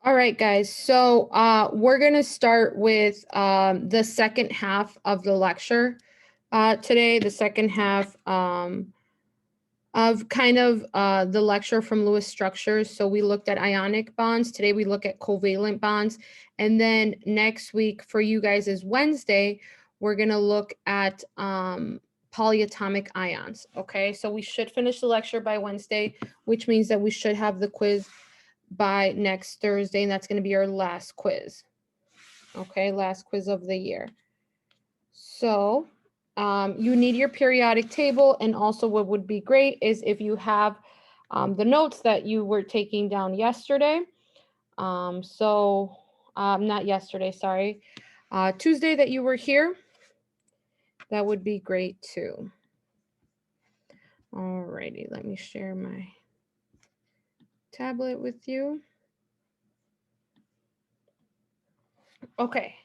All right, guys. So we're going to start with the second half of the lecture today, the second half of kind of the lecture from Lewis Structures. So we looked at ionic bonds. Today we look at covalent bonds. And then next week for you guys is Wednesday, we're going to look at polyatomic ions. Okay, so we should finish the lecture by Wednesday, which means that we should have the quiz by next Thursday, and that's going to be our last quiz. Okay, last quiz of the year. So you need your periodic table, and also what would be great is if you have the notes that you were taking down yesterday. Not yesterday, sorry. Tuesday that you were here, that would be great too. Alrighty, let me share my tablet with you. Okay,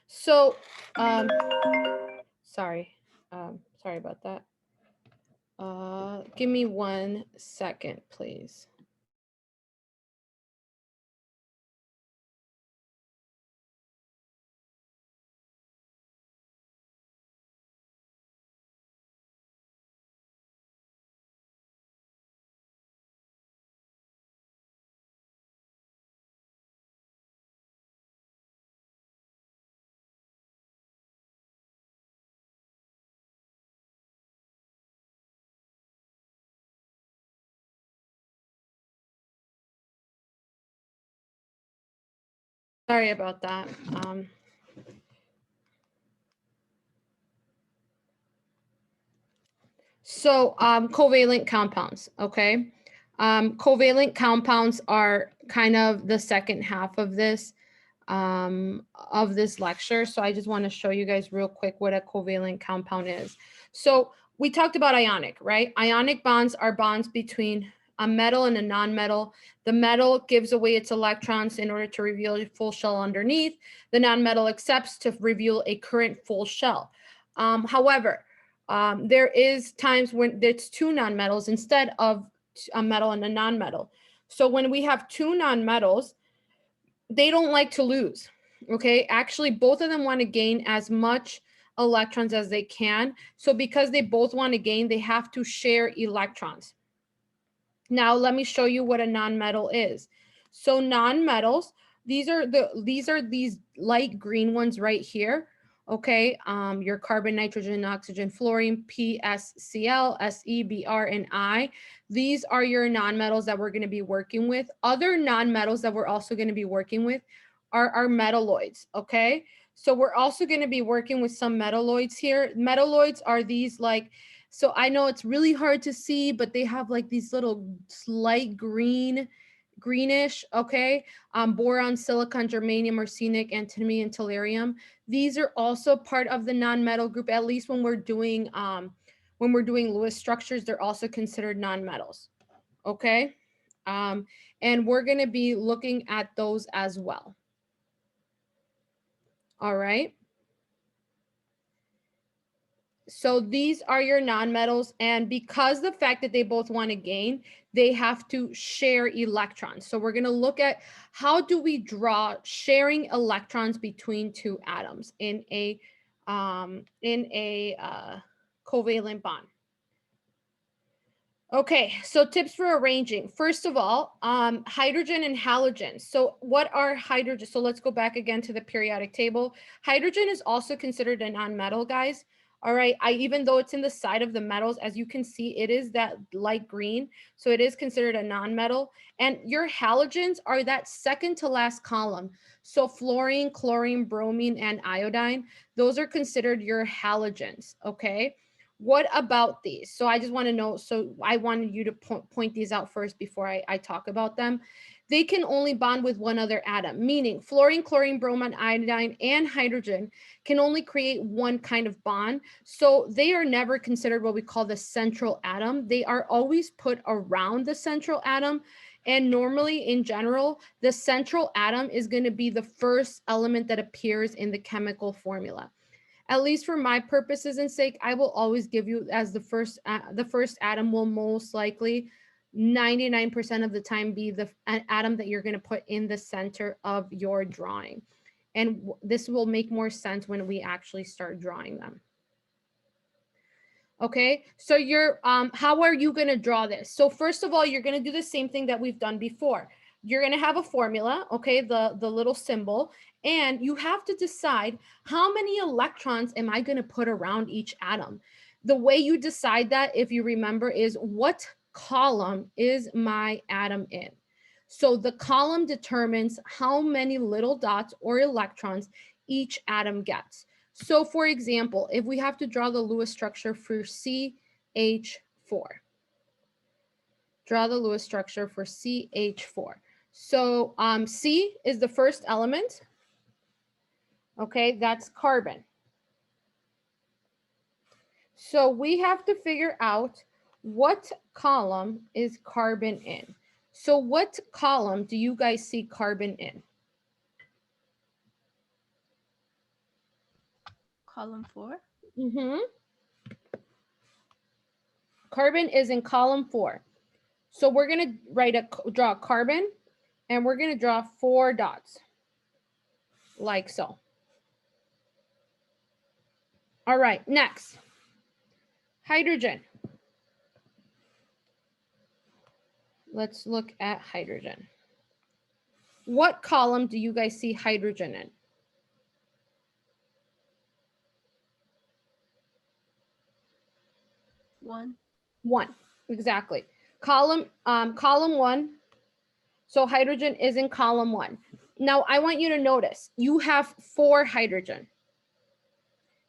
so sorry about that. Give me 1 second, please. Sorry about that. Covalent compounds, okay? Covalent compounds are kind of the second half of this lecture. So I just want to show you guys real quick what a covalent compound is. So we talked about ionic, right? Ionic bonds are bonds between a metal and a non-metal. The metal gives away its electrons in order to reveal a full shell underneath. The non-metal accepts to reveal a current full shell. However, there is times when it's two nonmetals instead of a metal and a nonmetal. So when we have two nonmetals, they don't like to lose. Okay, actually, both of them want to gain as much electrons as they can. So because they both want to gain, they have to share electrons. Now let me show you what a nonmetal is. So nonmetals, these are these light green ones right here. Okay, your carbon, nitrogen, oxygen, fluorine, P, S, Cl, Se, Br, and I. These are your nonmetals that we're going to be working with. Other nonmetals that we're also going to be working with are our metalloids. Okay, so we're also going to be working with some metalloids here. Metalloids are these like, so I know it's really hard to see, but they have like these little slight greenish, okay? Boron, silicon, germanium, arsenic, antimony, and tellurium. These are also part of the non-metal group, at least when we're doing Lewis structures, they're also considered non-metals, okay? And we're gonna be looking at those as well. All right. So these are your nonmetals, and because the fact that they both want to gain, they have to share electrons. So we're going to look at how do we draw sharing electrons between two atoms in a covalent bond. Okay, so tips for arranging. First of all, hydrogen and halogen. So what are hydrogen? So let's go back again to the periodic table. Hydrogen is also considered a non-metal, guys. All right, even though it's in the side of the metals, as you can see, it is that light green. So it is considered a non-metal. And your halogens are that second to last column. So fluorine, chlorine, bromine, and iodine, those are considered your halogens, okay? What about these? So I just want to know, so I wanted you to point these out first before I talk about them. They can only bond with one other atom, meaning fluorine, chlorine, bromine, iodine, and hydrogen can only create one kind of bond. So they are never considered what we call the central atom. They are always put around the central atom. And normally, in general, the central atom is going to be the first element that appears in the chemical formula. At least for my purposes and sake, I will always give you as the first atom will most likely 99% of the time be the atom that you're going to put in the center of your drawing. And this will make more sense when we actually start drawing them. Okay, so how are you going to draw this? So first of all, you're going to do the same thing that we've done before. You're going to have a formula, okay, the little symbol, and you have to decide how many electrons am I going to put around each atom. The way you decide that, if you remember, is what column is my atom in? So the column determines how many little dots or electrons each atom gets. So for example, if we have to draw the Lewis structure for CH4, draw the Lewis structure for CH4. So C is the first element. Okay, that's carbon. So we have to figure out what column is carbon in. So what column do you guys see carbon in? Column 4. Mm-hmm. Carbon is in column 4. So we're going to draw carbon, and we're going to draw 4 dots, like so. All right, next, hydrogen. Let's look at hydrogen. What column do you guys see hydrogen in? 1. 1, exactly. Column 1. So hydrogen is in column 1. Now I want you to notice you have 4 hydrogen.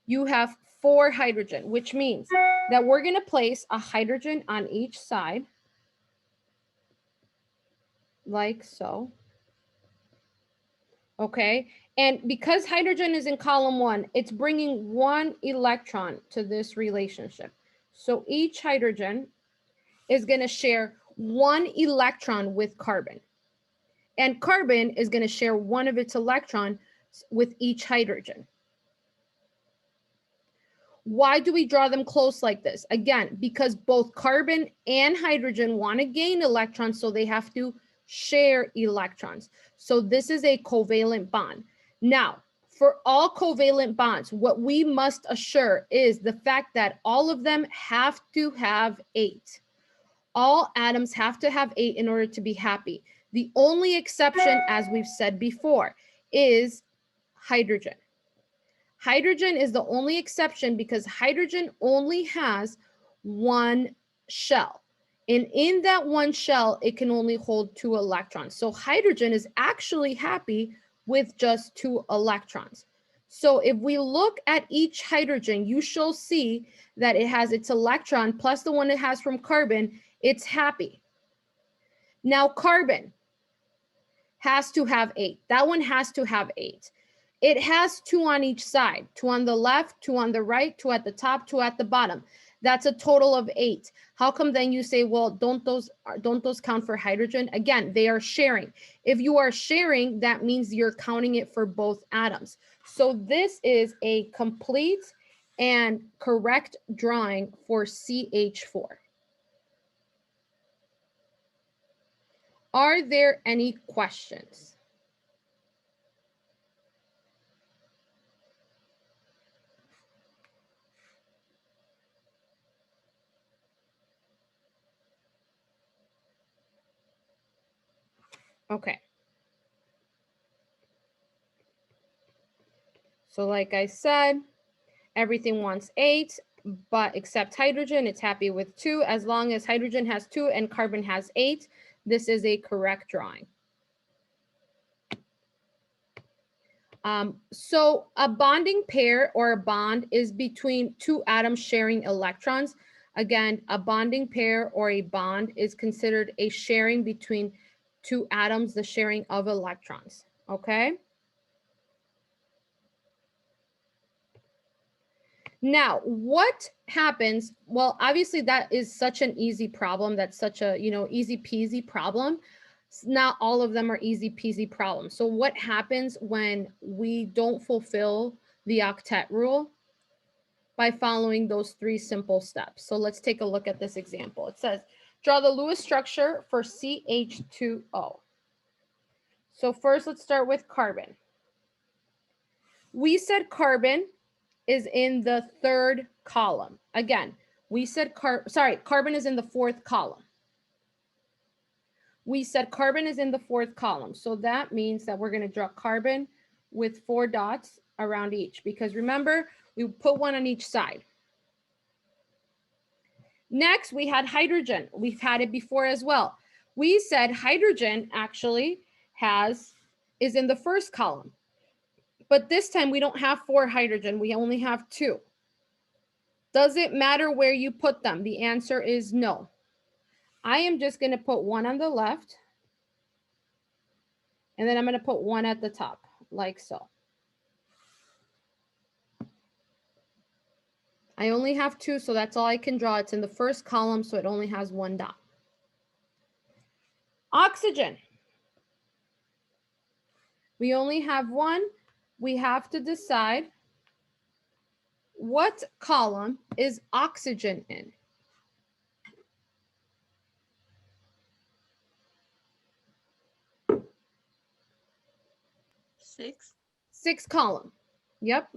You have 4 hydrogen, which means that we're going to place a hydrogen on each side, like so. Okay, and because hydrogen is in column 1, it's bringing 1 electron to this relationship. So each hydrogen is going to share 1 electron with carbon. And carbon is going to share 1 of its electrons with each hydrogen. Why do we draw them close like this? Again, because both carbon and hydrogen want to gain electrons, so they have to share electrons. So this is a covalent bond. Now, for all covalent bonds, what we must assure is the fact that all of them have to have 8. All atoms have to have 8 in order to be happy. The only exception, as we've said before, is hydrogen. Hydrogen is the only exception because hydrogen only has 1 shell. And in that 1 shell, it can only hold 2 electrons. So hydrogen is actually happy with just 2 electrons. So if we look at each hydrogen, you shall see that it has its electron plus the one it has from carbon. It's happy. Now carbon has to have 8. That one has to have 8. It has 2 on each side, 2 on the left, 2 on the right, 2 at the top, 2 at the bottom. That's a total of 8. How come then you say, well, don't those count for hydrogen? Again, they are sharing. If you are sharing, that means you're counting it for both atoms. So this is a complete and correct drawing for CH4. Are there any questions? Okay. So like I said, everything wants 8, but except hydrogen, it's happy with 2. As long as hydrogen has 2 and carbon has 8, this is a correct drawing. So a bonding pair or a bond is between 2 atoms sharing electrons. Again, a bonding pair or a bond is considered a sharing between 2 atoms, the sharing of electrons, okay? Now, what happens? Well, obviously that is such an easy problem. That's such a, easy peasy problem. Not all of them are easy peasy problems. So what happens when we don't fulfill the octet rule? By following those 3 simple steps. So let's take a look at this example. It says Draw the Lewis structure for CH2O. So first, let's start with carbon. We said carbon is in the third column. Again, we said carbon is in the fourth column. We said carbon is in the fourth column. So that means that we're going to draw carbon with 4 dots around each, because remember, we put one on each side. Next, we had hydrogen. We've had it before as well. We said hydrogen actually is in the first column. But this time we don't have 4 hydrogen, we only have 2. Does it matter where you put them? The answer is no. I am just going to put one on the left, and then I'm going to put one at the top, like so. I only have 2, so that's all I can draw. It's in the first column, so it only has 1 dot. Oxygen. We only have 1. We have to decide what column is oxygen in. 6. 6th column. Yep.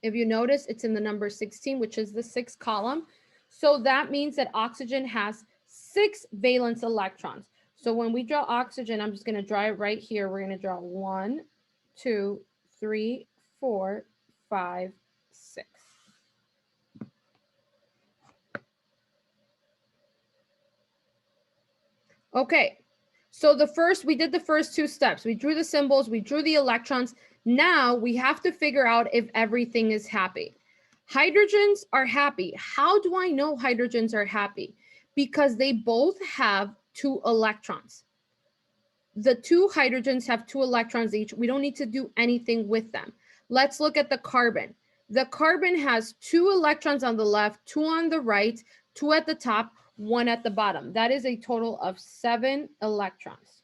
If you notice, it's in the number 16, which is the 6th column. So that means that oxygen has 6 valence electrons. So when we draw oxygen, I'm just going to draw it right here. We're going to draw 1, 2, 3, 4, 5, 6. Okay, so we did the first 2 steps. We drew the symbols, we drew the electrons. Now we have to figure out if everything is happy. Hydrogens are happy. How do I know hydrogens are happy? Because they both have 2 electrons. The 2 hydrogens have 2 electrons each. We don't need to do anything with them. Let's look at the carbon. The carbon has 2 electrons on the left, 2 on the right, 2 at the top, 1 at the bottom. That is a total of 7 electrons.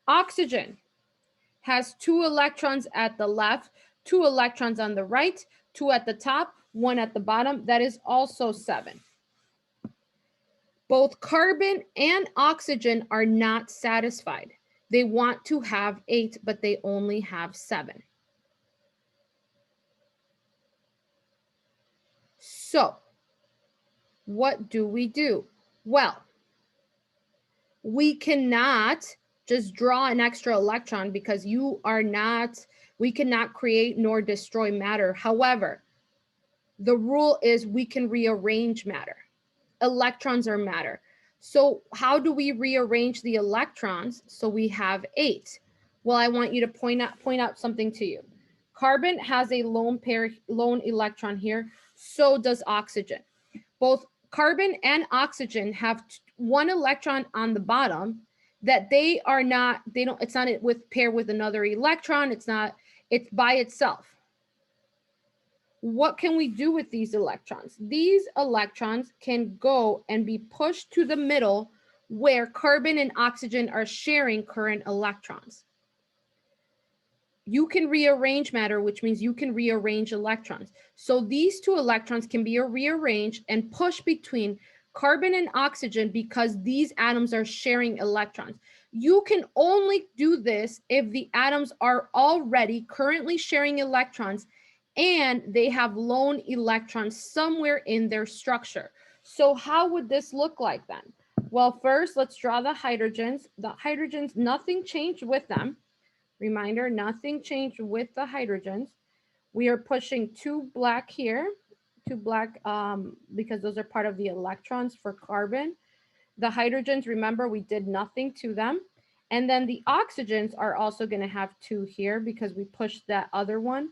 Oxygen has 2 electrons at the left, 2 electrons on the right, 2 at the top, 1 at the bottom. That is also 7. Both carbon and oxygen are not satisfied. They want to have 8, but they only have 7. So, what do we do? Well, we cannot just draw an extra electron because we cannot create nor destroy matter. However, the rule is we can rearrange matter. Electrons are matter. So how do we rearrange the electrons so we have 8? Well, I want you to point out something to you. Carbon has a lone electron here. So does oxygen. Both carbon and oxygen have 1 electron on the bottom that it's not paired with another electron. It's by itself. What can we do with these electrons? These electrons can go and be pushed to the middle where carbon and oxygen are sharing current electrons. You can rearrange matter, which means you can rearrange electrons. So these 2 electrons can be rearranged and pushed between carbon and oxygen because these atoms are sharing electrons. You can only do this if the atoms are already currently sharing electrons and they have lone electrons somewhere in their structure. So how would this look like then? Well, first, let's draw the hydrogens. The hydrogens, nothing changed with them. Reminder, nothing changed with the hydrogens. We are pushing 2 black here, 2 black because those are part of the electrons for carbon. The hydrogens, remember, we did nothing to them. And then the oxygens are also going to have 2 here because we pushed that other one.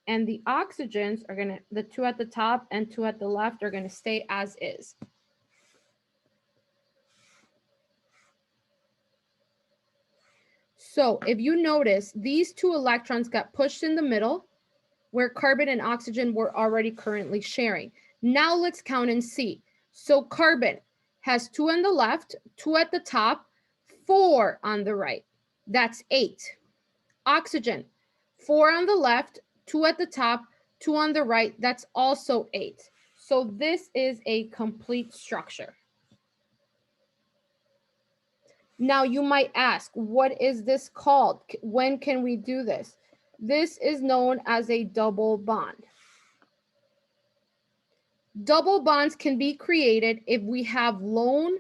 And the oxygens are the 2 at the top and 2 at the left are going to stay as is. So if you notice, these 2 electrons got pushed in the middle where carbon and oxygen were already currently sharing. Now let's count and see. So carbon has 2 on the left, 2 at the top, 4 on the right. That's 8. Oxygen, 4 on the left, 2 at the top, 2 on the right. That's also 8. So this is a complete structure. Now you might ask, what is this called? When can we do this? This is known as a double bond. Double bonds can be created if we have lone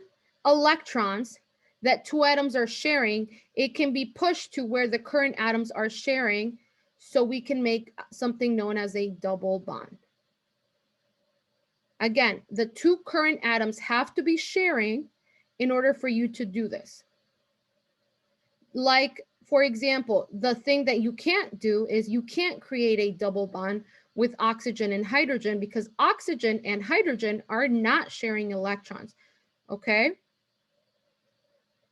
electrons that two atoms are sharing. It can be pushed to where the current atoms are sharing, so we can make something known as a double bond. Again, the two current atoms have to be sharing in order for you to do this. Like, for example, the thing that you can't do is you can't create a double bond with oxygen and hydrogen because oxygen and hydrogen are not sharing electrons, okay?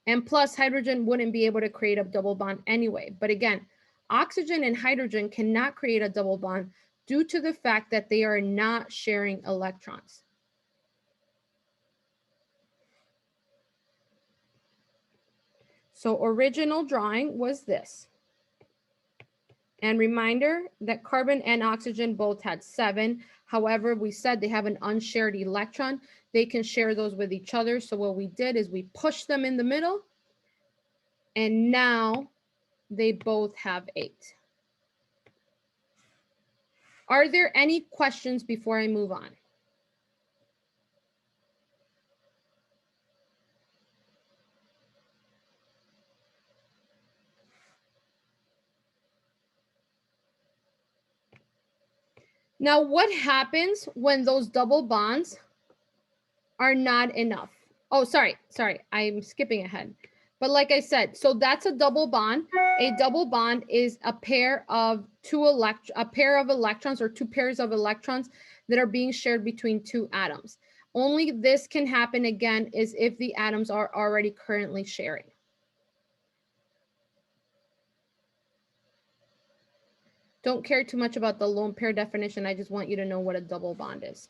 And plus, hydrogen wouldn't be able to create a double bond anyway. But again, oxygen and hydrogen cannot create a double bond due to the fact that they are not sharing electrons. So original drawing was this. And reminder that carbon and oxygen both had 7. However, we said they have an unshared electron. They can share those with each other. So what we did is we pushed them in the middle. And now they both have 8. Are there any questions before I move on? Now, what happens when those double bonds are not enough? Oh, sorry, I'm skipping ahead. But like I said, so that's a double bond. A double bond is a pair of electrons or two pairs of electrons that are being shared between two atoms. Only this can happen again is if the atoms are already currently sharing. Don't care too much about the lone pair definition. I just want you to know what a double bond is.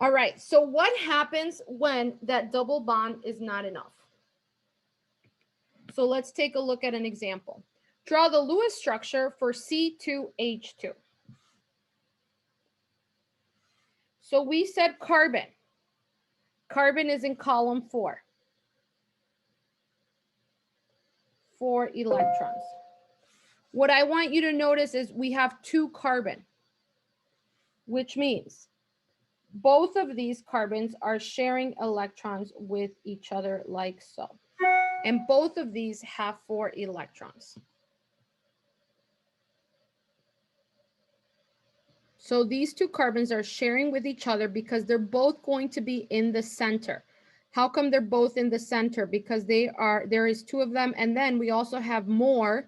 All right, so what happens when that double bond is not enough? So let's take a look at an example. Draw the Lewis structure for C2H2. So we said carbon. Carbon is in column 4. 4 electrons. What I want you to notice is we have 2 carbon, which means both of these carbons are sharing electrons with each other like so. And both of these have 4 electrons. So these 2 carbons are sharing with each other because they're both going to be in the center. How come they're both in the center? Because there is 2 of them, and then we also have more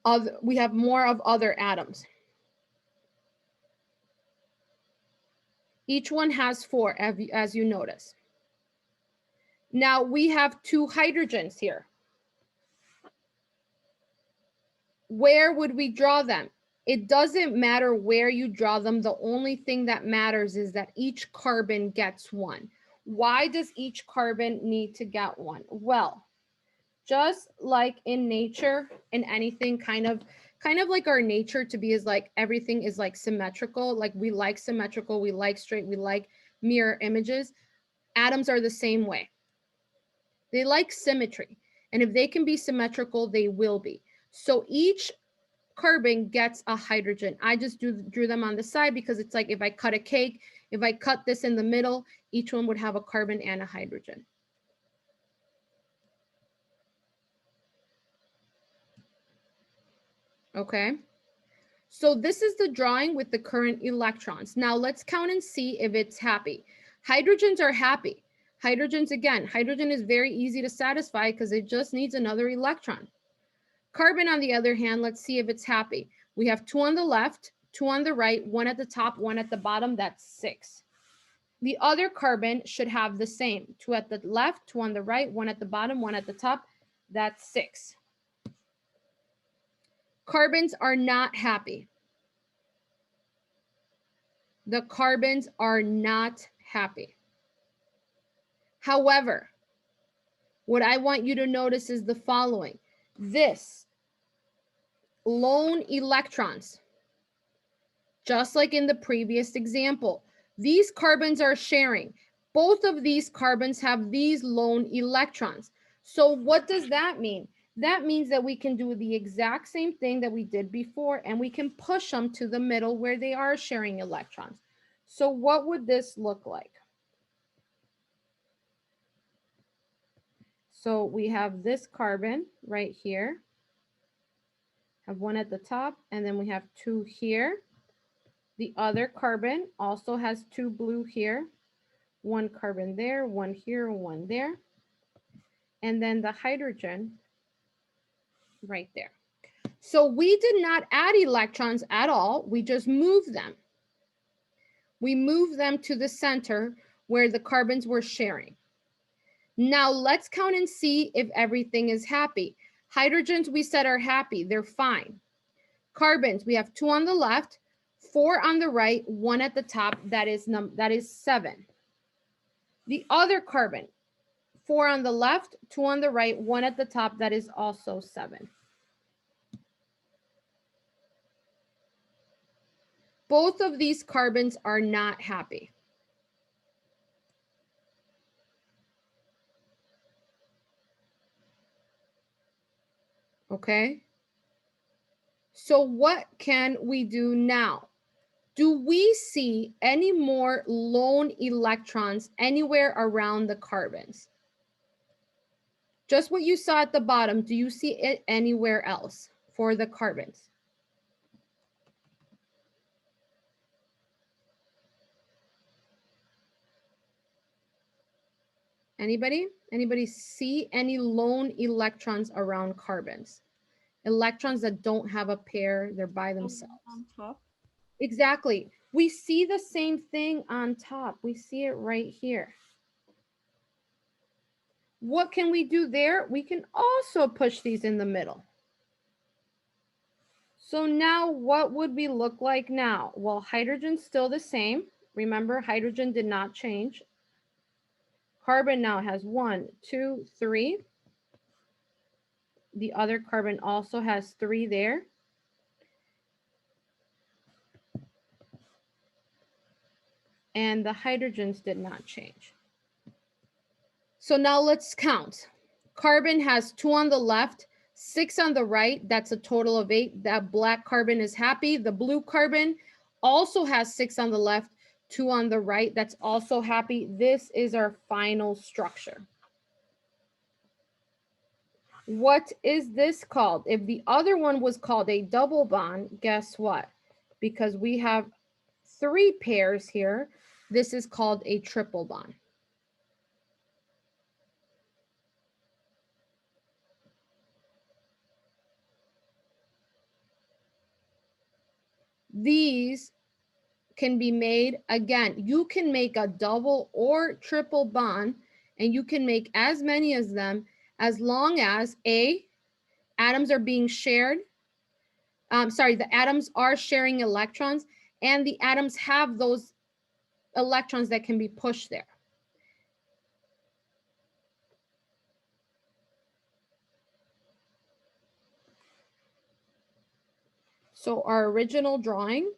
of other atoms. Each one has 4, as you notice. Now we have 2 hydrogens here. Where would we draw them? It doesn't matter where you draw them. The only thing that matters is that each carbon gets 1. Why does each carbon need to get 1? Well, just like in nature, in anything, kind of like our nature to be is like everything is like symmetrical. Like we like symmetrical, we like straight, we like mirror images. Atoms are the same way. They like symmetry. And if they can be symmetrical, they will be. So each carbon gets a hydrogen. I just drew them on the side because it's like if I cut a cake, if I cut this in the middle, each one would have a carbon and a hydrogen. Okay, so this is the drawing with the current electrons. Now let's count and see if it's happy. Hydrogens are happy. Hydrogens, again, hydrogen is very easy to satisfy because it just needs another electron. Carbon, on the other hand, let's see if it's happy. We have 2 on the left, 2 on the right, 1 at the top, 1 at the bottom. That's 6. The other carbon should have the same. 2 at the left, 2 on the right, 1 at the bottom, 1 at the top. That's 6. Carbons are not happy. The carbons are not happy. However, what I want you to notice is the following. This lone electrons Just like in the previous example, these carbons are sharing. Both of these carbons have these lone electrons. So what does that mean? That means that we can do the exact same thing that we did before, and we can push them to the middle where they are sharing electrons. So what would this look like? So we have this carbon right here, have one at the top, and then we have two here. The other carbon also has two blue here, one carbon there, one here, one there. And then the hydrogen right there. So we did not add electrons at all. We just moved them. We moved them to the center where the carbons were sharing. Now let's count and see if everything is happy. Hydrogens we said are happy, they're fine. Carbons, we have 2 on the left, 4 on the right, 1 at the top, that is 7. The other carbon, 4 on the left, 2 on the right, 1 at the top, that is also 7. Both of these carbons are not happy. Okay? So what can we do now? Do we see any more lone electrons anywhere around the carbons? Just what you saw at the bottom, do you see it anywhere else for the carbons? Anybody? Anybody see any lone electrons around carbons? Electrons that don't have a pair, they're by themselves. On top. Exactly. We see the same thing on top. We see it right here. What can we do there? We can also push these in the middle. So now what would we look like now? Well, hydrogen's still the same. Remember, hydrogen did not change. Carbon now has 1, 2, 3. The other carbon also has 3 there. And the hydrogens did not change. So now let's count. Carbon has 2 on the left, 6 on the right. That's a total of 8. That black carbon is happy. The blue carbon also has 6 on the left, 2 on the right. That's also happy. This is our final structure. What is this called? If the other one was called a double bond, guess what? Because we have 3 pairs here, this is called a triple bond. These can be made, again, you can make a double or triple bond, and you can make as many as them as long as atoms are being shared. The atoms are sharing electrons, and the atoms have those electrons that can be pushed there. So our original drawing,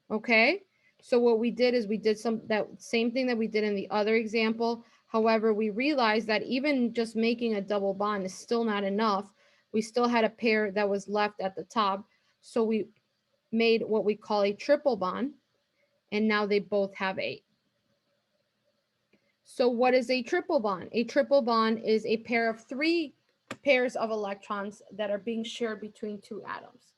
okay? So what we did is we did that same thing that we did in the other example. However, we realized that even just making a double bond is still not enough. We still had a pair that was left at the top. So we made what we call a triple bond, and now they both have 8. So what is a triple bond? A triple bond is a pair of 3 pairs of electrons that are being shared between 2 atoms.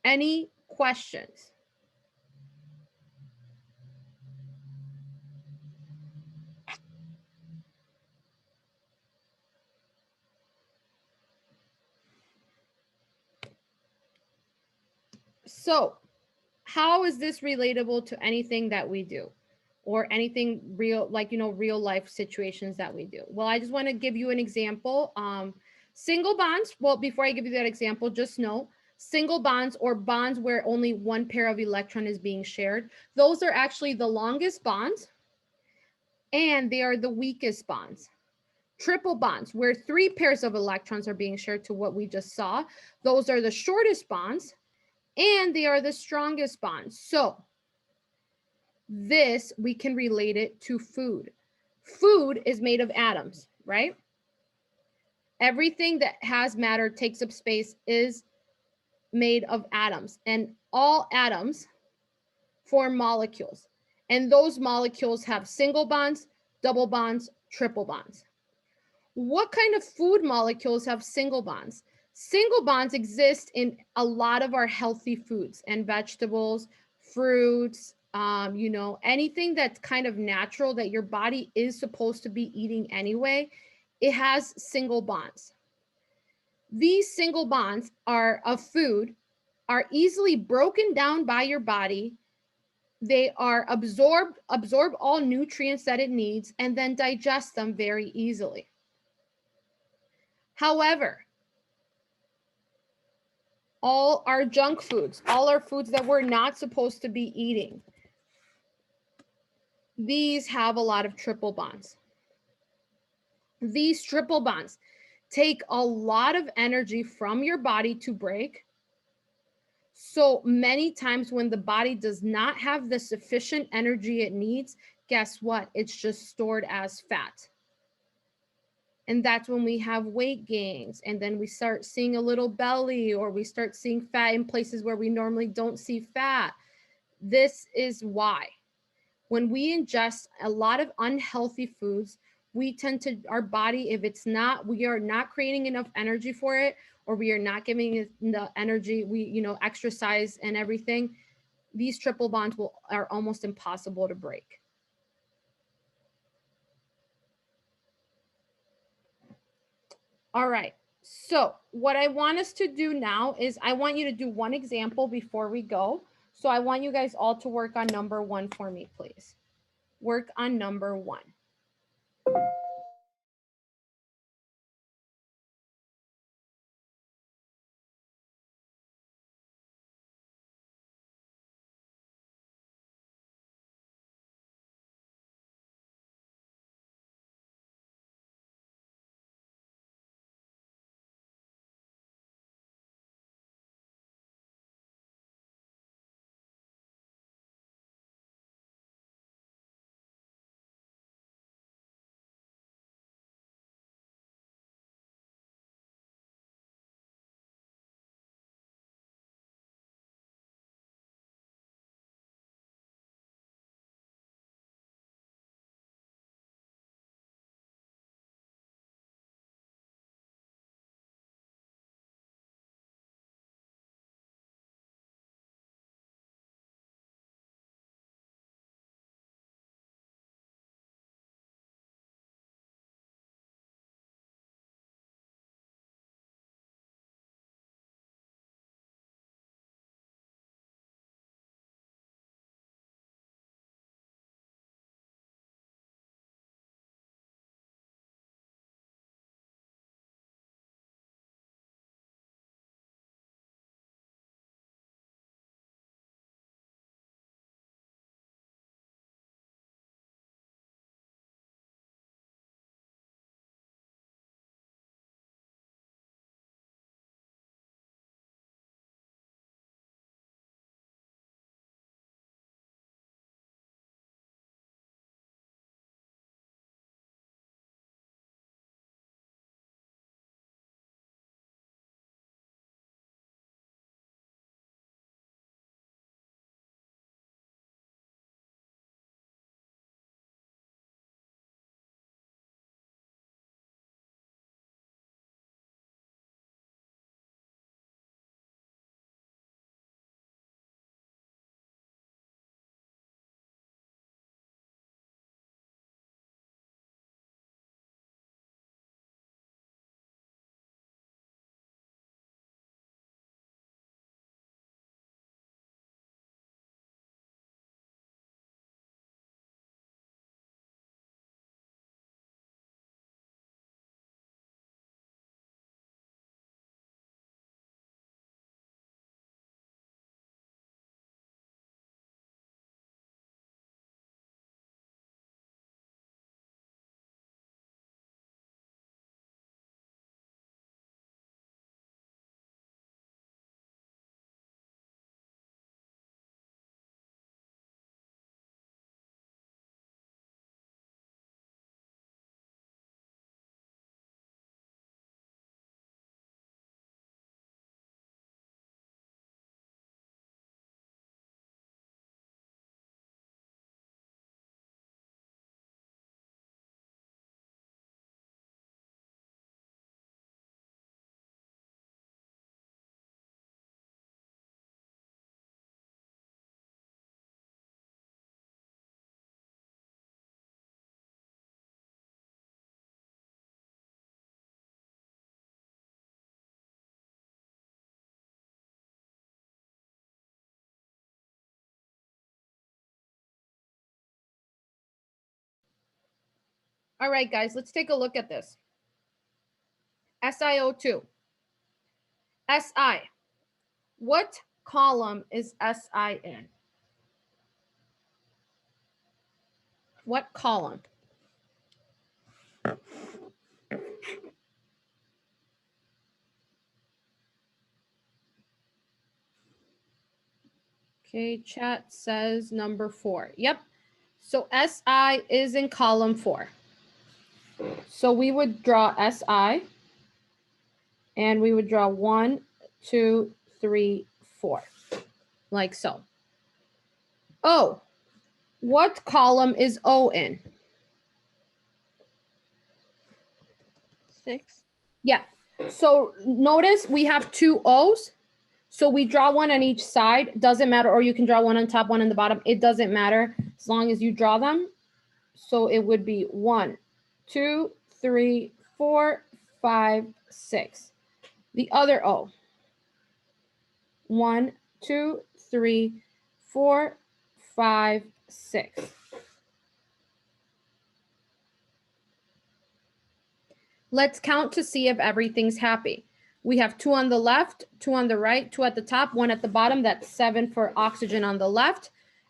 Any questions? So how is this relatable to anything that we do, or anything real, like, real life situations that we do? Well, I just want to give you an example. Single bonds, well, before I give you that example, just know single bonds, or bonds where only 1 pair of electron is being shared, those are actually the longest bonds, and they are the weakest bonds. Triple bonds, where 3 pairs of electrons are being shared to what we just saw. Those are the shortest bonds, and they are the strongest bonds. So this, we can relate it to food. Food is made of atoms, right? Everything that has matter, takes up space, is made of atoms, and all atoms form molecules. And those molecules have single bonds, double bonds, triple bonds. What kind of food molecules have single bonds? Single bonds exist in a lot of our healthy foods and vegetables, fruits, anything that's kind of natural that your body is supposed to be eating anyway. It has single bonds. These single bonds are of food, are easily broken down by your body. They are absorb all nutrients that it needs and then digest them very easily. However, all our junk foods, all our foods that we're not supposed to be eating, these have a lot of triple bonds. These triple bonds take a lot of energy from your body to break. So many times when the body does not have the sufficient energy it needs, guess what? It's just stored as fat. And that's when we have weight gains, and then we start seeing a little belly, or we start seeing fat in places where we normally don't see fat. This is why. When we ingest a lot of unhealthy foods, we tend to, our body, if it's not, we are not creating enough energy for it, or we are not giving it the energy, exercise and everything, these triple bonds are almost impossible to break. All right. So what I want us to do now is I want you to do one example before we go. So I want you guys all to work on number 1 for me, please. Work on number 1. All right, guys, let's take a look at this. SiO2. Si. What column is Si in? What column? Okay, chat says number 4. Yep. So Si is in column 4. So we would draw Si, and we would draw 1, 2, 3, 4, like so. O. What column is O in? 6. Yeah. So notice we have 2 O's. So we draw one on each side. Doesn't matter. Or you can draw one on top, one on the bottom. It doesn't matter as long as you draw them. So it would be 1, 2, 3, 4, 5, 6. The other O. 1, 2, 3, 4, 5, 6. Let's count to see if everything's happy. We have 2 on the left, 2 on the right, 2 at the top, 1 at the bottom. That's 7 for oxygen on the left.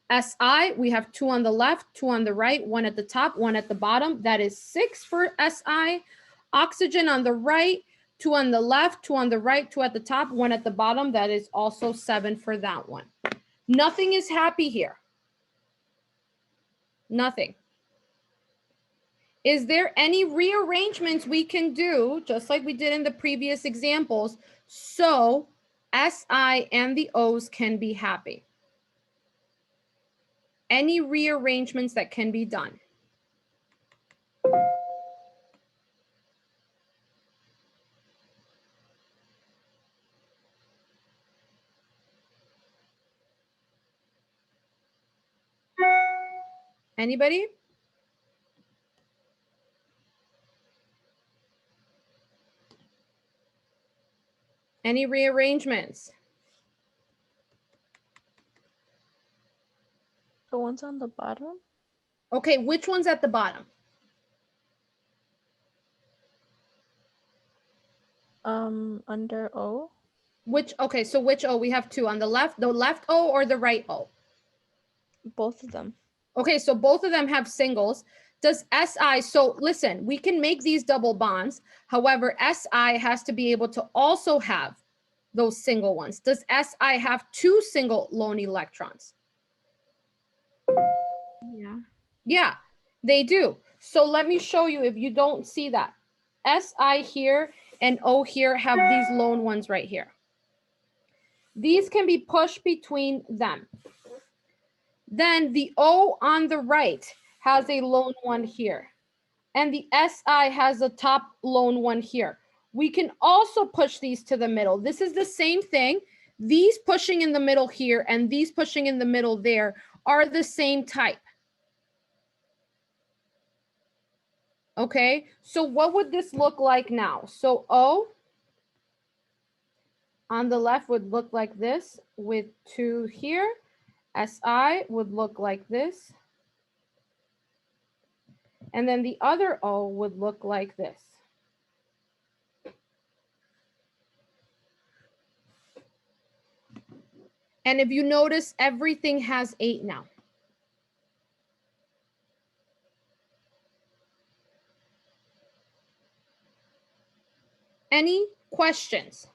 Si, we have 2 on the left, 2 on the right, 1 at the top, 1 at the bottom. That is 6 for Si. Oxygen on the right, 2 on the left, 2 on the right, 2 at the top, 1 at the bottom. That is also 7 for that one. Nothing is happy here. Nothing. Is there any rearrangements we can do, just like we did in the previous examples, so Si and the O's can be happy? Any rearrangements that can be done? Anybody? Any rearrangements? The ones on the bottom? Okay, which one's at the bottom? Under O? Okay, so which O? We have 2 on the left O or the right O? Both of them. Okay, so both of them have singles. Does Si, so listen, we can make these double bonds. However, Si has to be able to also have those single ones. Does Si have 2 single lone electrons? Yeah. Yeah, they do. So let me show you if you don't see that. Si here and O here have these lone ones right here. These can be pushed between them. Then the O on the right has a lone one here. And the Si has a top lone one here. We can also push these to the middle. This is the same thing. These pushing in the middle here and these pushing in the middle there are the same type. Okay, so what would this look like now? So O on the left would look like this with 2 here. Si would look like this. And then the other O would look like this. And if you notice, everything has 8 now. Any questions?